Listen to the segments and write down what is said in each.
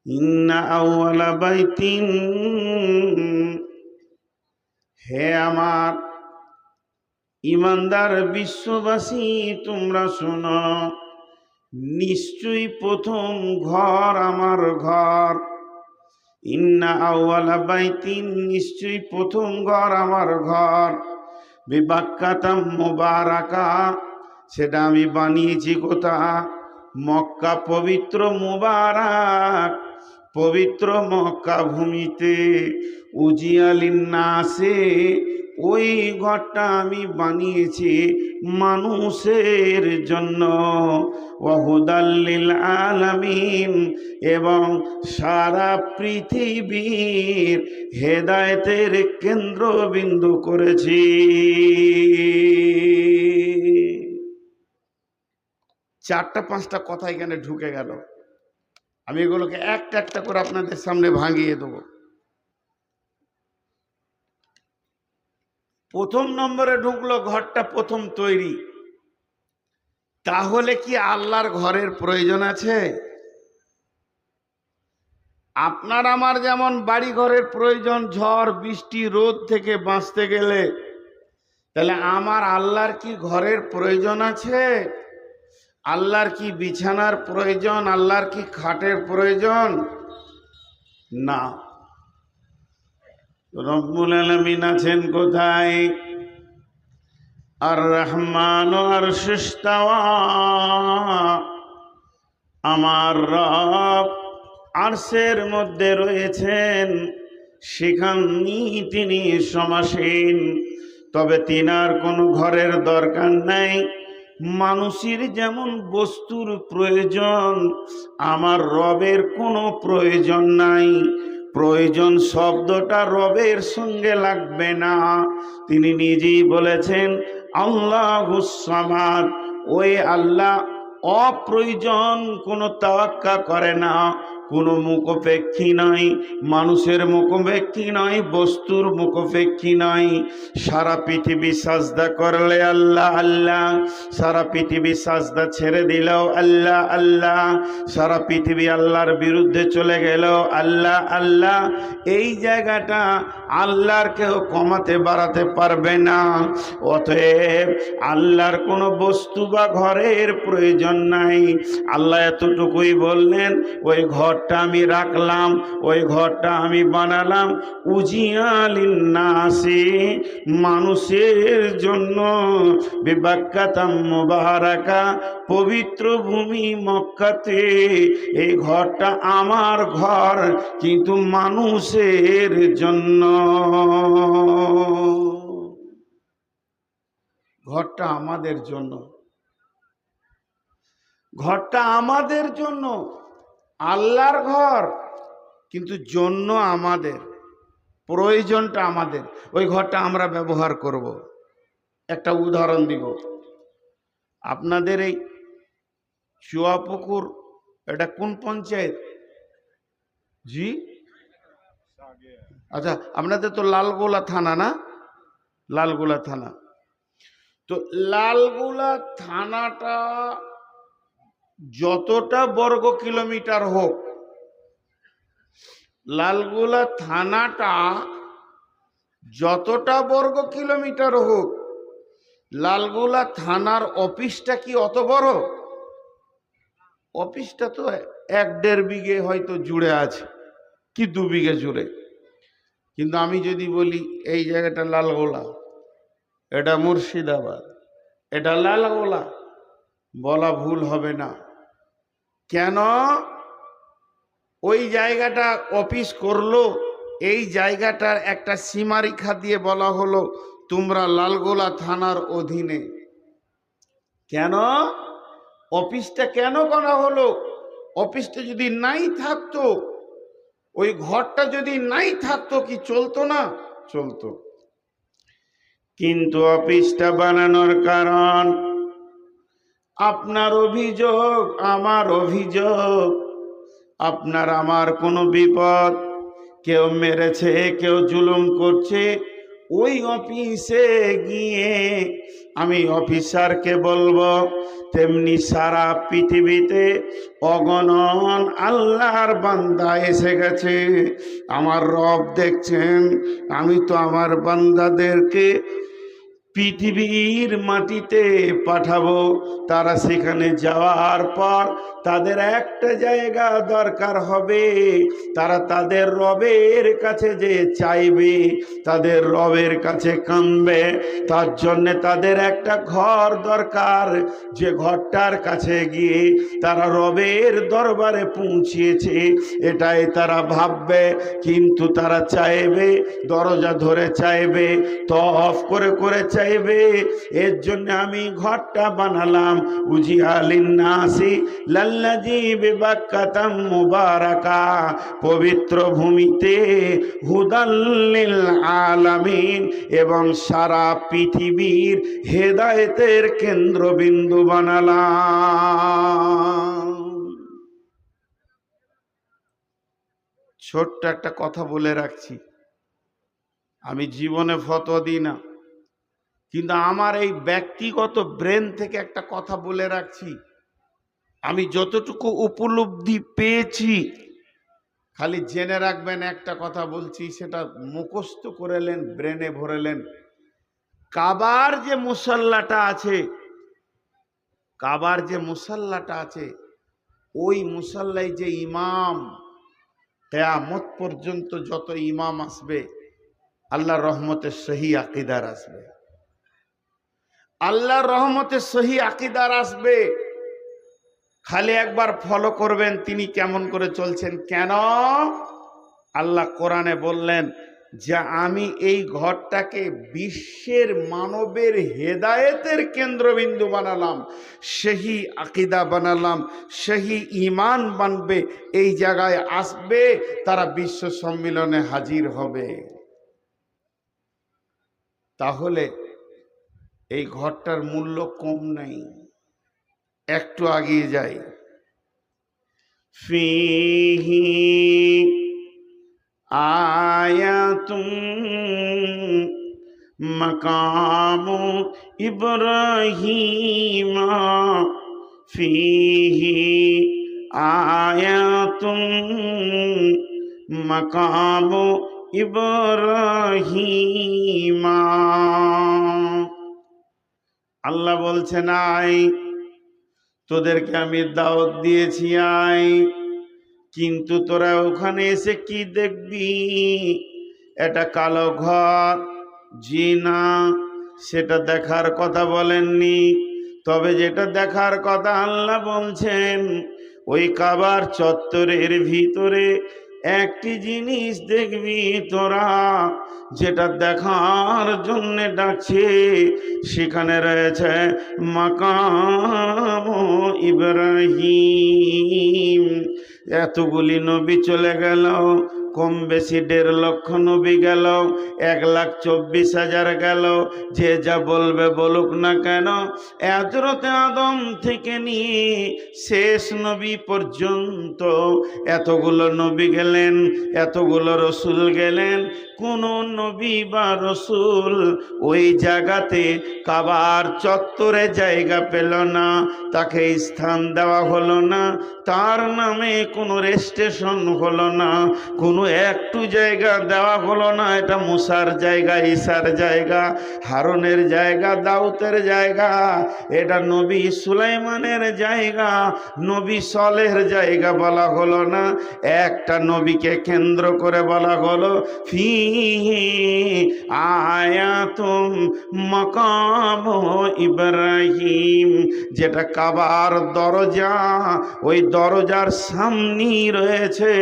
ইন্না আউয়ালা বাইতিন, হে আমার ইমানদার বিশ্ববাসী তোমরা শোনো, নিশ্চয়ই প্রথম ঘর আমার ঘর। ইন্না আউয়ালা বাইতিন, নিশ্চয়ই প্রথম ঘর আমার ঘর। বিবাক্কাতাম মুবারাকা, সেটা আমি বানিয়েছি কোথা? মক্কা, পবিত্র মুবারাক, পবিত্র মক্কা ভূমিতে। উজিয়ালিন নাসে, ওই ঘরটা আমি বানিয়েছি মানুষের জন্য। ওয়াহুদাল্লিল আলামিন, এবং সারা পৃথিবীর হেদায়েতের কেন্দ্রবিন্দু করেছি। চারটা পাঁচটা কথা এখানে ঢুকে গেল, আমি এগুলোকে একটা একটা করে আপনাদের সামনে ভাঙিয়ে দেব। প্রথম নম্বরে ঢুকলো ঘরটা প্রথম তৈরি। তাহলে কি আল্লাহর ঘরের প্রয়োজন আছে? আপনার আমার যেমন বাড়ি ঘরের প্রয়োজন ঝড় বৃষ্টি রোদ থেকে বাঁচতে গেলে, তাহলে আমার আল্লাহর কি ঘরের প্রয়োজন আছে? আল্লাহর কি বিছানার প্রয়োজন? আল্লাহর কি খাটের প্রয়োজন? না। রব্বুল আলামিন আছেন কোথায়? আর রহমান আরশে ইস্তাওয়া, আমার রব আরশের মধ্যে রয়েছেন, সেখানেই তিনি সমাসীন। তবে তিনার কোনো ঘরের দরকার নাই। মানুষের যেমন বস্তুর প্রয়োজন, আমার রবের কোনো প্রয়োজন নাই। প্রয়োজন শব্দটা রবের সঙ্গে লাগবে না। তিনি নিজেই বলেছেন আল্লাহুস সামাদ, ওই আল্লাহ অপ্রয়োজন, কোনো তাওয়াক্কা করে না, কোনো মুখোপেক্ষী নয়, মানুষের মুখোপেক্ষী নয়, বস্তুর মুখোপেক্ষী নয়। সারা পৃথিবী সাজদা করলে আল্লাহ আল্লাহ, সারা পৃথিবী সাজদা ছেড়ে দিলেও আল্লাহ আল্লাহ, সারা পৃথিবী আল্লাহর বিরুদ্ধে চলে গেল আল্লাহ আল্লাহ। এই জায়গাটা আল্লাহর কেউ কমাতে বাড়াতে পারবে না। অতএব আল্লাহর কোনো বস্তু বা ঘরের প্রয়োজন নাই। আল্লাহ এতটুকুই বললেন, ওই ঘরটা আমি রাখলাম, ওই ঘরটা আমি বানালাম উজিয়ালিন নাসি, মানুষের জন্য। বিবাক্কাতাম মুবারাকা, পবিত্র ভূমি মক্কাতে। এই ঘরটা আমার ঘর, কিন্তু মানুষের জন্য। ঘরটা আমাদের জন্য, ঘরটা আমাদের জন্য। আল্লাহর ঘর, কিন্তু জন্য আমাদের, প্রয়োজনটা আমাদের। ওই ঘরটা আমরা ব্যবহার করব। একটা উদাহরণ দিব। আপনাদের এই চুয়াপুকুর, এটা কোন পঞ্চায়েত? জি, আচ্ছা, আপনাদের তো লালগোলা থানা না? লালগোলা থানা। তো লালগোলা থানাটা যতটা বর্গ কিলোমিটার হোক, লালগোলা থানাটা যতটা বর্গ কিলোমিটার হোক, লালগোলা থানার অফিসটা কি অত বড়? অফিসটা তো 1-1.5 বিঘে হয়তো জুড়ে আছে, কি 2 বিঘে জুড়ে। কিন্তু আমি যদি বলি এই জায়গাটা লালগোলা, এটা মুর্শিদাবাদ, এটা লালগোলা, বলা ভুল হবে না। কেন? ওই জায়গাটা অফিস করলো, এই জায়গাটার একটা সীমারেখা দিয়ে বলা হলো তোমরা লালগোলা থানার অধীনে। কেন অফিসটা কেন করা হলো? অফিসটা যদি নাই থাকতো, ওই ঘরটা যদি নাই থাকতো, কি চলতো না? চলতো। কিন্তু অফিসটা বানানোর কারণ, আপনার অভিযোগ, আমার অভিযোগ, আপনার আমার কোনো বিপদ, কেউ মেরেছে, কেউ জুলুম করছে, ওই অফিসে গিয়ে আমি অফিসারকে বলবো তেমনি সারা পৃথিবীতে অগণন আল্লাহর বান্দা এসে গেছে। আমার রব দেখছেন, আমি তো আমার বান্দাদেরকে পৃথিবীর মাটিতে পাঠাবো। তারা সেখানে যাওয়ার পর তাদের একটা জায়গা দরকার হবে। তারা তাদের রবের কাছে যে চাইবে, তাদের রবের কাছে কাঁদবে, তার জন্য তাদের একটা ঘর দরকার। যে ঘরটার কাছে গিয়ে তারা রবের দরবারে পৌঁছিয়েছে এটাই তারা ভাববে। কিন্তু তারা চাইবে, দরজা ধরে চাইবে, তফ করে করে চাইবে। এর জন্য আমি ঘরটা বানালাম। উজিয়া লিন্নাসি লাল্লাযী বিবাক্কাতাম মুবারাকা, পবিত্র ভূমিতে হুদাল লিল আলামিন, এবং সারা পৃথিবীর হেদায়েতের কেন্দ্রবিন্দু বানালাম। ছোট্ট একটা কথা বলে রাখছি, আমি জীবনে ফতোয়া দিই না, কিন্তু আমার এই ব্যক্তিগত ব্রেন থেকে একটা কথা বলে রাখছি। আমি যতটুকু উপলব্ধি পেয়েছি, খালি জেনে রাখবেন, একটা কথা বলছি, সেটা মুখস্থ করেলেন, ব্রেনে ভরেলেন। কাবার যে মুসাল্লাটা আছে, কাবার যে মুসাল্লাটা আছে, ওই মুসাল্লায় যে ইমাম, কিয়ামত পর্যন্ত যত ইমাম আসবে, আল্লাহর রহমতে সহি আকীদার আসবে, আল্লাহর রহমতে সহি আকীদার আসবে। খালি একবার ফলো করবেন তিনি কেমন করে চলছেন। কেন? আল্লাহ কোরআনে বললেন যে আমি এই ঘরটাকে বিশ্বের মানবের হেদায়েতের কেন্দ্রবিন্দু বানালাম, সহি আকীদা বানালাম, সহি ঈমান বানবে, এই জায়গায় আসবে, তারা বিশ্ব সম্মেলনে হাজির হবে। তাহলে এই ঘরটার মূল্য কম নাই। একটু আগিয়ে যাই। ফিহি আয়াতুম মাকামু ইব্রাহিম, ফিহি আয়াতুম মাকামু ইব্রাহিম। আল্লাহ বলছেন, আয়, তোদেরকে আমি দাওয়াত দিয়েছি, আয়, কিন্তু তোরা ওখানে এসে কি দেখবি? এটা কালো ঘর, জি না, সেটা দেখার কথা বলেননি। তবে যেটা দেখার কথা আল্লাহ বলছেন, ওই কাবার চত্বরের ভিতরে একটি জিনিস দেখবি তোরা, যেটা দেখার জন্য ডাকছে। সেখানে রয়েছে মাকাম ইব্রাহিম। এতগুলি নবী চলে গেল, কম বেশি 1.5 লক্ষ নবী গেল, 1,24,000 গেল, যে যা বলবে বলুক না কেন, হযরতে আদম থেকে নিয়ে শেষ নবী পর্যন্ত এতগুলো নবী গেলেন, এতগুলো রসুল গেলেন, কোন নবী বা রসুল ওই জায়গাতে কাবার চত্বরে জায়গা পেল না, তাকে স্থান দেওয়া হলো না, তার নামে কোনো রেজিস্ট্রেশন হলো না, কোনো একটু জায়গা দেওয়া হলো না। এটা মুসার জায়গা, ঈসার জায়গা, হারুনের জায়গা, দাউদের জায়গা, এটা নবী সুলাইমানের জায়গা, নবী সলেহের জায়গা বলা হলো না। একটা নবীকে কেন্দ্র করে বলা হলো ফিহি আয়াতুম মাকাম ইব্রাহিম, যেটা কাবার দরজা, ওই দরজার সামনেই রয়েছে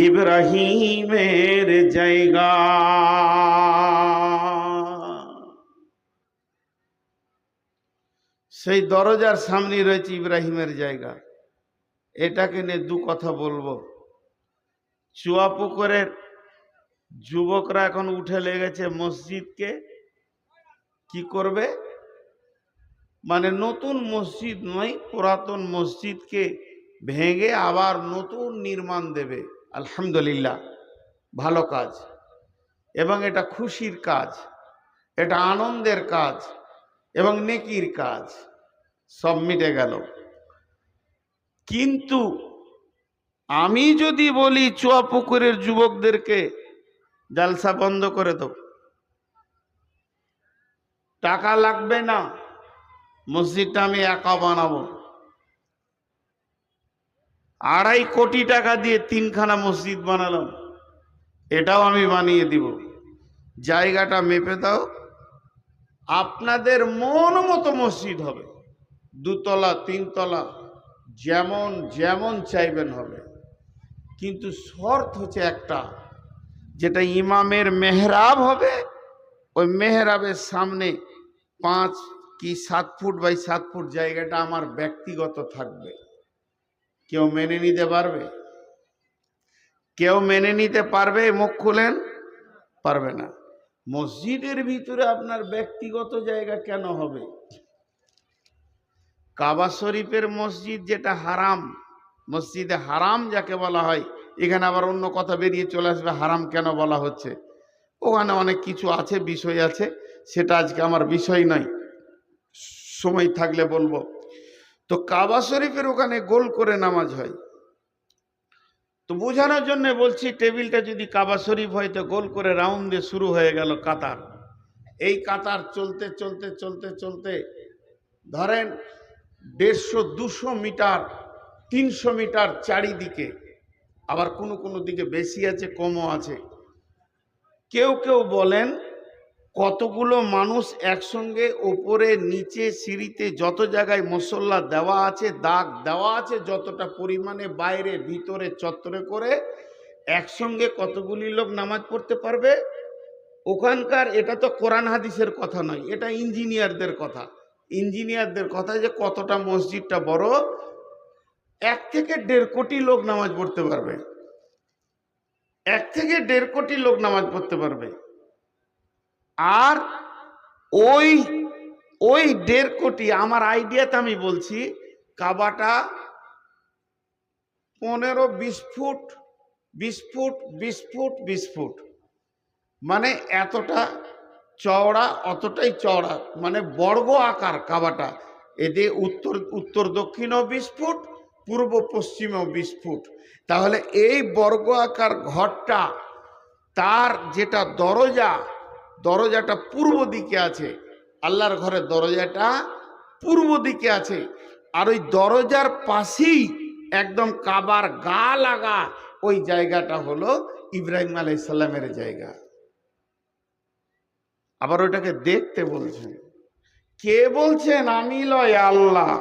ইব্রাহিমের জায়গা। সেই দরজার সামনে রয়েছে ইব্রাহিমের জায়গা। এটাকে নিয়ে দু কথা বলবো। চুয়াপুকুরের যুবকরা এখন উঠে লেগেছে মসজিদকে কি করবে, মানে নতুন মসজিদ নয়, পুরাতন মসজিদকে ভেঙে আবার নতুন নির্মাণ দেবে। আলহামদুলিল্লাহ, ভালো কাজ, এবং এটা খুশির কাজ, এটা আনন্দের কাজ এবং নেকির কাজ। সব মিটে গেল। কিন্তু আমি যদি বলি চুয়াপুকুরের যুবকদেরকে জালসা বন্ধ করে দাও, টাকা লাগবে না, মসজিদটা আমি একা বানাবো, 2.5 কোটি টাকা দিয়ে 3খানা মসজিদ বানালাম, এটাও আমি বানিয়ে দিব, জায়গাটা মেপে দাও, আপনাদের মন মতো মসজিদ হবে, 2 তলা 3 তলা, যেমন যেমন চাইবেন হবে। কিন্তু শর্ত হচ্ছে একটা, যেটা ইমামের মেহরাব হবে, ওই মেহরাবের সামনে 5 কি 7 ফুট বাই 7 ফুট জায়গাটা আমার ব্যক্তিগত থাকবে। কেউ মেনে নিতে পারবে? কেউ মেনে নিতে পারবে? মুখ খুলেন, পারবে না। মসজিদের ভিতরে আপনার ব্যক্তিগত জায়গা কেন হবে? কাবা শরীফের মসজিদ যেটা হারাম, মসজিদে হারাম যাকে বলা হয়, এখানে আবার অন্য কথা বেরিয়ে চলে আসবে হারাম কেন বলা হচ্ছে, ওখানে অনেক কিছু আছে, বিষয় আছে, সেটা আজকে আমার বিষয় নয়, সময় থাকলে বলবো। তো কাবা শরীফের ওখানে গোল করে নামাজ হয়, তো বোঝানোর জন্য বলছি, টেবিলটা যদি কাবা শরীফ হয় তো গোল করে রাউন্ড দিয়ে শুরু হয়ে গেল কাতার। এই কাতার চলতে চলতে চলতে চলতে ধরেন 150-200 মিটার 300 মিটার চারিদিকে, আবার কোনো কোনো দিকে বেশি আছে, কমও আছে। কেউ কেউ বলেন কতগুলো মানুষ একসঙ্গে ওপরে নিচে সিঁড়িতে যত জায়গায় মুসল্লা দেওয়া আছে, দাগ দেওয়া আছে, যতটা পরিমাণে বাইরে ভিতরে চত্বরে করে একসঙ্গে কতগুলি লোক নামাজ পড়তে পারবে ওখানকার। এটা তো কোরআন হাদিসের কথা নয়, এটা ইঞ্জিনিয়ারদের কথা। ইঞ্জিনিয়ারদের কথা যে কতটা মসজিদটা বড়, 1 থেকে 1.5 কোটি লোক নামাজ পড়তে পারবে, 1 থেকে 1.5 কোটি লোক নামাজ পড়তে পারবে। আর ওই 1.5 কোটি, আমার আইডিয়াতে আমি বলছি, কাবাটা 15-20 ফুট 20 ফুট 20 ফুট 20 ফুট, মানে এতটা চওড়া, অতটাই চওড়া, মানে বর্গ আকার কাবাটা। এতে উত্তর দক্ষিণও 20 ফুট, পূর্ব পশ্চিমেও 20 ফুট। তাহলে এই বর্গ আকার ঘরটা, তার যেটা দরজাটা পূর্ব দিকে আছে, আল্লাহর ঘরের দরজাটা পূর্ব দিকে আছে, আর ওই দরজার পাশেই একদম কাবার গা লাগা ওই জায়গাটা হলো ইব্রাহিম আলাইহিস সালামের জায়গা। আবার ওটাকে দেখতে বলছেন, কে বলছেন? আমি লয়, আল্লাহ।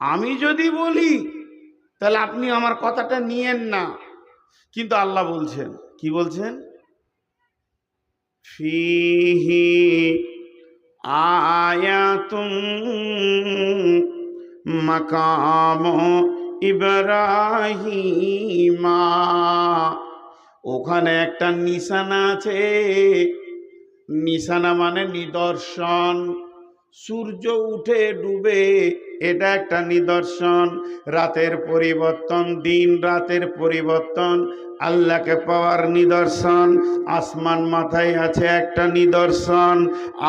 আমি যদি বলি তাহলে আপনি আমার কথাটা নিয়েন না, কিন্তু আল্লাহ বলছেন। কি বলছেন? ফিহি আয়াতুম মাকাম ইব্রাহিমা, ওখানে একটা নিশানা আছে। নিশানা মানে নিদর্শন। সূর্য উঠে ডুবে, এটা একটা নিদর্শন। রাতের পরিবর্তন, দিন রাতের পরিবর্তন, আল্লাহকে পাওয়ার নিদর্শন। আসমান মাথায় আছে, একটা নিদর্শন।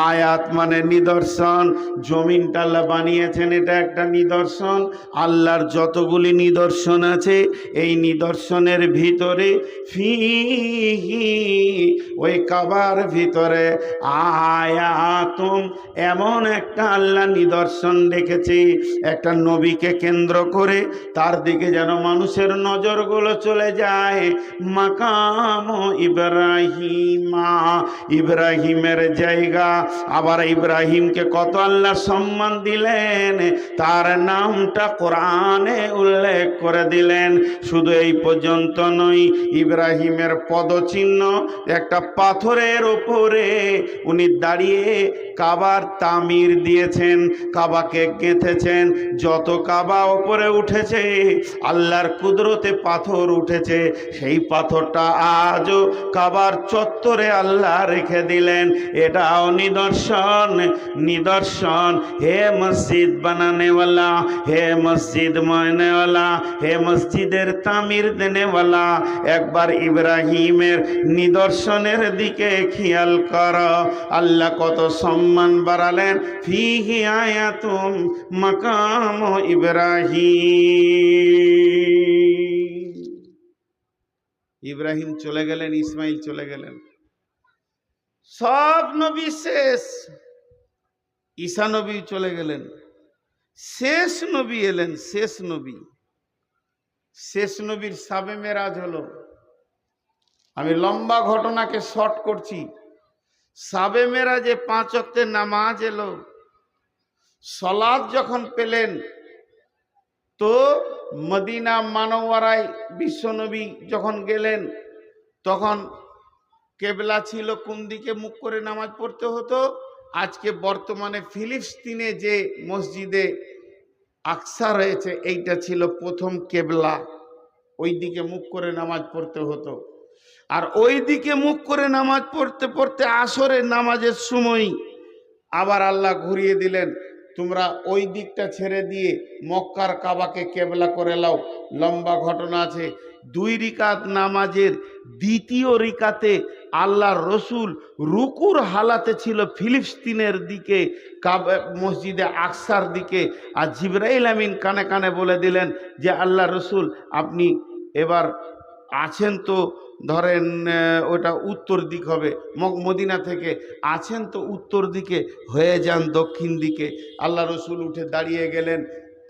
আয়াত মানে নিদর্শন। জমিনটা আল্লাহ বানিয়েছেন, এটা একটা নিদর্শন। আল্লাহর যতগুলি নিদর্শন আছে, এই নিদর্শনের ভিতরে ফিহি, ওই কাবার ভিতরে আয়াতুম, এমন একটা আল্লাহ নিদর্শন রেখেছে, একটা নবীকে কেন্দ্র করে, তার দিকে যেন মানুষের নজরগুলো চলে যায়। মাকাম ইব্রাহিমা, ইব্রাহিমের জায়গা। আবার ইব্রাহিমকে কত আল্লাহ সম্মান দিলেন, তার নামটা কোরআনে উল্লেখ করে দিলেন। শুধু এই পর্যন্ত নয়, ইব্রাহিমের পদচিহ্ন একটা পাথরের উপরে উনি দাঁড়িয়ে কাবার তামির দিয়েছেন, কাবাকে গেঁথেছেন। যত কাবা উপরে উঠেছে, আল্লাহর কুদরতে পাথর উঠেছে, সেই সেই পাথরটা আজও কাবার চত্বরে আল্লাহ রেখে দিলেন। এটাও নিদর্শন, নিদর্শন। হে মসজিদ বানানেওয়ালা, হে মসজিদ ময়নেওয়ালা, হে মসজিদের তামির দেনেওয়ালা, একবার ইব্রাহিমের নিদর্শনের দিকে খেয়াল করো। আল্লাহ কত সম্মান বাড়ালেন। ফিহি আয়াতুম মাকাম ইব্রাহিম। ইব্রাহিম চলে গেলেন, ইসমাইল চলে গেলেন, সব নবী শেষ। ঈসা নবী চলে গেলেন, শেষ নবী এলেন, শেষ নবী। শেষ নবীর সাবে মেরাজ হলো। আমি লম্বা ঘটনাকে শর্ট করছি। সাবে মেরাজে 5 ওয়াক্তের নামাজ এলো। সালাত যখন পেলেন তো মদিনা মানওয়ারায় বিশ্বনবী যখন গেলেন তখন কেবলা ছিল কোন দিকে মুখ করে নামাজ পড়তে হতো। আজকে বর্তমানে ফিলিস্তিনে যে মসজিদে আকসা রয়েছে এইটা ছিল প্রথম কেবলা, ওই দিকে মুখ করে নামাজ পড়তে হতো। আর ওই দিকে মুখ করে নামাজ পড়তে পড়তে আসরের নামাজের সময় আবার আল্লাহ ঘুরিয়ে দিলেন, তোমরা ওই দিকটা ছেড়ে দিয়ে মক্কার কাবাকে কেবলা করে লাও। লম্বা ঘটনা আছে। 2 রিকাত নামাজের দ্বিতীয় রিকাতে আল্লাহর রসুল রুকুর হালাতে ছিল ফিলিস্তিনের দিকে, মসজিদে আকসার দিকে। আর জিবরাইল আমিন কানে কানে বলে দিলেন যে আল্লাহ রসুল আপনি এবার আছেন তো ধরেন ওটা উত্তর দিক হবে, মদিনা থেকে আছেন তো উত্তর দিকে, হয়ে যান দক্ষিণ দিকে। আল্লাহ রসুল উঠে দাঁড়িয়ে গেলেন,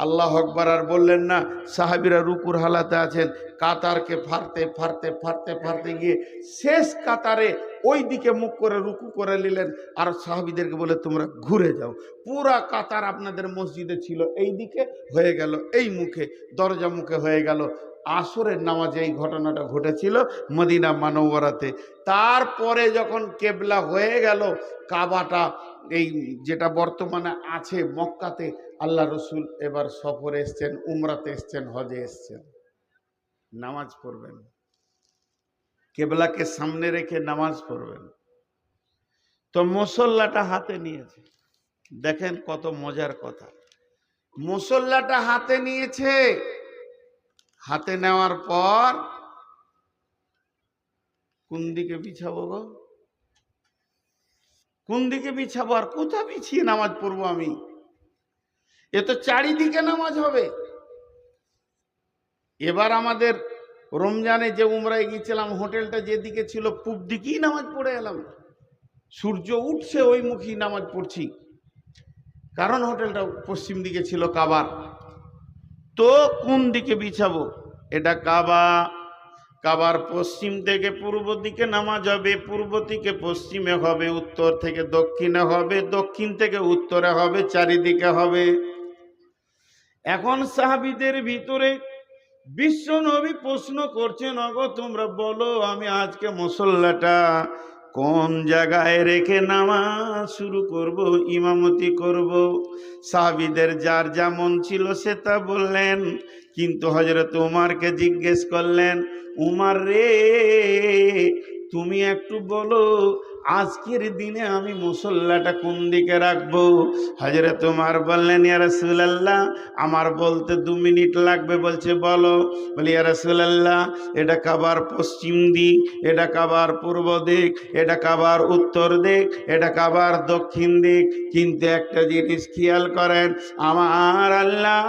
আল্লাহ আকবার আর বললেন না। সাহাবীরা রুকুর হালাতে আছেন, কাতারকে ফাড়তে ফাড়তে ফাড়তে ফাড়তে গিয়ে শেষ কাতারে ওই দিকে মুখ করে রুকু করে নিলেন। আর সাহাবীদেরকে বলে তোমরা ঘুরে যাও, পুরা কাতার আপনাদের মসজিদে ছিল এই দিকে, হয়ে গেল এই মুখে, দরজা মুখে হয়ে গেল। আসরের নামাজে এই ঘটনাটা ঘটেছিল মদিনা মানওয়ারাতে। তারপরে যখন কেবলা হয়ে গেল কাবাটা, এই যেটা বর্তমানে আছে মক্কাতে, আল্লাহ রসুল এবার সফরে এসছেন, উমরাতে এসছেন, হজে এসছেন, নামাজ পড়বেন, কেবলাকে সামনে রেখে নামাজ পড়বেন। তো মুসল্লাটা হাতে নিয়েছে, দেখেন কত মজার কথা। মুসল্লাটা হাতে নিয়েছে, হাতে নেওয়ার পর কোন দিকে বিছাবো গো, কোন দিকে বিছাবো আর কোথা বিছিয়ে নামাজ পড়বো আমি? এ তো চারিদিকে নামাজ হবে। এবার আমাদের রমজানে যে উমরায় গিয়েছিলাম, হোটেলটা যেদিকে ছিল পূব দিকেই নামাজ পড়ে এলাম। সূর্য উঠছে ওই মুখী নামাজ পড়ছি, কারণ হোটেলটা পশ্চিম দিকে ছিল কাবার। তো কোন দিকে বিছাবো? এটা কাবা, কাবার পশ্চিম থেকে পূর্ব দিকে নামাজ হবে, পূর্ব থেকে পশ্চিমে হবে, উত্তর থেকে দক্ষিণে হবে, দক্ষিণ থেকে উত্তরে হবে, চারিদিকে হবে। এখন সাহাবীদের ভিতরে বিশ্ব নবী প্রশ্ন করছেন, ওগো তোমরা বলো আমি আজকে মুসল্লাটা কোন জায়গায় রেখে নামাজ শুরু করব, ইমামতি করব? সাহাবীদের যার যেমন ছিল সে তা বললেন, কিন্তু হযরত উমারকে জিজ্ঞেস করলেন, উমার রে তুমি একটু বলো আজকের দিনে আমি মুসল্লাটা কোন দিকে রাখবো? হযরত উমর বললেন, ইয়া রাসূলুল্লাহ আমার বলতে 2 মিনিট লাগবে। বলছে বলো। বলি, ইয়া রাসূলুল্লাহ এটা কাবার পশ্চিম দিক, এটা কাবার পূর্ব দিক, এটা কাবার উত্তর দিক, এটা কাবার দক্ষিণ দিক, কিন্তু একটা জিনিস খেয়াল করেন, আমার আল্লাহ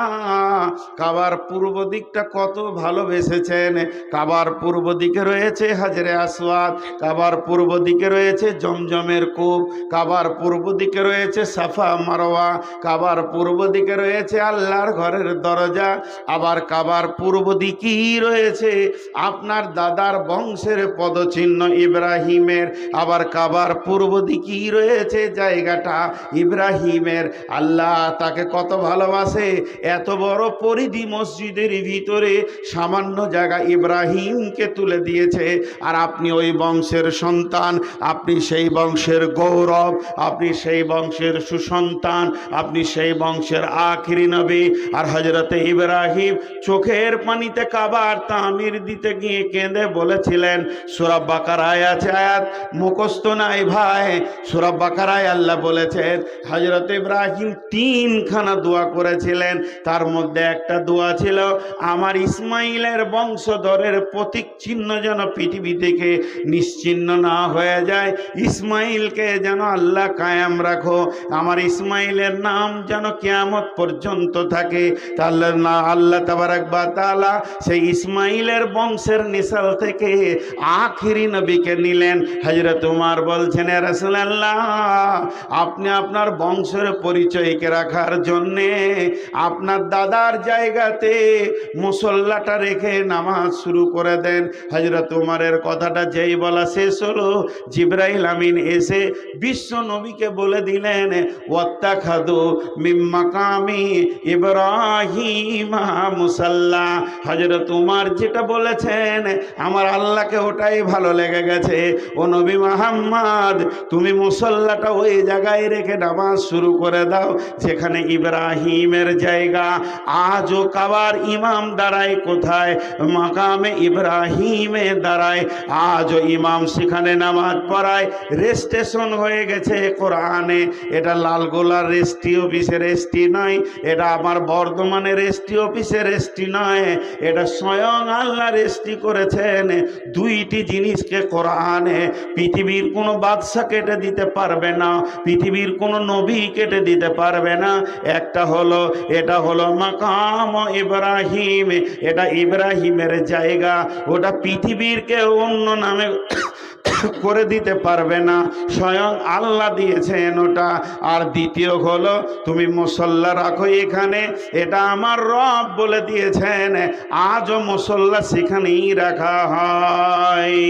কাবার পূর্ব দিকটা কত ভালোবেসেছেন। কাবার পূর্ব দিকে রয়েছে হাজরে আসওয়াদ, কাবার পূর্ব দিকে রয়েছে জমজমের কূপ, কাবার পূর্ব দিকে রয়েছে সাফা মারওয়া, কাবার পূর্ব দিকে রয়েছে আল্লাহর ঘরের দরজা, আবার কাবার পূর্ব দিকেই রয়েছে আপনার দাদার বংশের পদচিহ্ন ইব্রাহিমের, আবার কাবার পূর্ব দিকেই রয়েছে জায়গাটা ইব্রাহিমের। আল্লাহ তাকে কত ভালোবাসে, এত বড় পরিধি মসজিদের ভিতরে সামান্য জায়গা ইব্রাহিমকে তুলে দিয়েছে। আর আপনি ওই বংশের সন্তান, আপনি সেই বংশের গৌরব, আপনি সেই বংশের সুসন্তান, আপনি সেই বংশের আখিরি নবী। আর হযরতে ইব্রাহিম চোখের পানিতে কাবার তামির দিতে পৃথিবীতে গিয়ে কেঁদে বলেছিলেন, সূরা বাকারায় আছে আয়াত, মুখস্থ নাই ভাই। সূরা বাকারায় আল্লাহ বলেছেন হযরত ইব্রাহিম তিনখানা দোয়া করেছিলেন, তার মধ্যে একটা দোয়া ছিল, আমার ইসমাইলের বংশধরের প্রতীক চিহ্ন যেন পৃথিবী থেকে নিশ্চিহ্ন না হয়ে যায়, ইসমাইলকে যেন আল্লাহ কায়েম রাখো, আমার ইসমাইলের নাম যেন কিয়ামত পর্যন্ত থাকে। তাহলে না আল্লাহ তাবারক ওয়া তাআলা সেই ইসমাইলের বংশের নিসাল থেকে আখিরি নবীকে নিলেন। হযরত উমর বলছেন, ইয়া রাসূলুল্লাহ, আপনি আপনার বংশের পরিচয়কে রাখার জন্যে আপনার দাদার জায়গাতে মুসল্লাটা রেখে নামাজ শুরু করে দেন। হযরত উমরের কথাটা যেই বলা শেষ হলো, জিবরাইল আমিন এসে বিশ্ব নবীকে বলে দিলেন, ওয়াত্তাখাযু মিন মাকামি ইব্রাহিম মুসাল্লা। হযরত উমর যেটা বলেছেন আমার আল্লাহকে ওটাই ভালো লেগে গেছে। ও নবী মুহাম্মদ, তুমি মুসল্লাটা ওই জায়গায় রেখে নামাজ শুরু করে দাও যেখানে ইব্রাহিমের জায়গা। আজও কাবার ইমাম দাঁড়ায় কোথায়? মাকামে ইব্রাহিমে দাঁড়ায়। আজও ইমাম সেখানে নামাজ পড়ায়। রেজিস্ট্রেশন হয়ে গেছে কোরআনে। এটা লালগোলার রেজিস্ট্রি অফিসের রেজিস্ট্রি নয়, এটা আমার বর্ধমানের রেজিস্ট্রি অফিসের রেজিস্ট্রি নয়, এটা স্বয়ং আল্লাহ রেজিস্ট্রি করেছেন। দুইটি জিনিসকে কোরআনে পৃথিবীর কোনো বাদশা কেটে দিতে পারবে না, পৃথিবীর কোনো নবী কেটে দিতে পারবে না। একটা হলো, এটা হলো মাকাম ইব্রাহিম, এটা ইব্রাহিমের জায়গা, ওটা পৃথিবীর কেউ অন্য নামে করে দিতে পারবে না, স্বয়ং আল্লাহ দিয়েছেন ওটা। আর দ্বিতীয় হলো, তুমি মুসল্লা রাখো এখানে, এটা আমার রব বলে দিয়েছেন। আজও মুসল্লা সেখানেই রাখা হয়।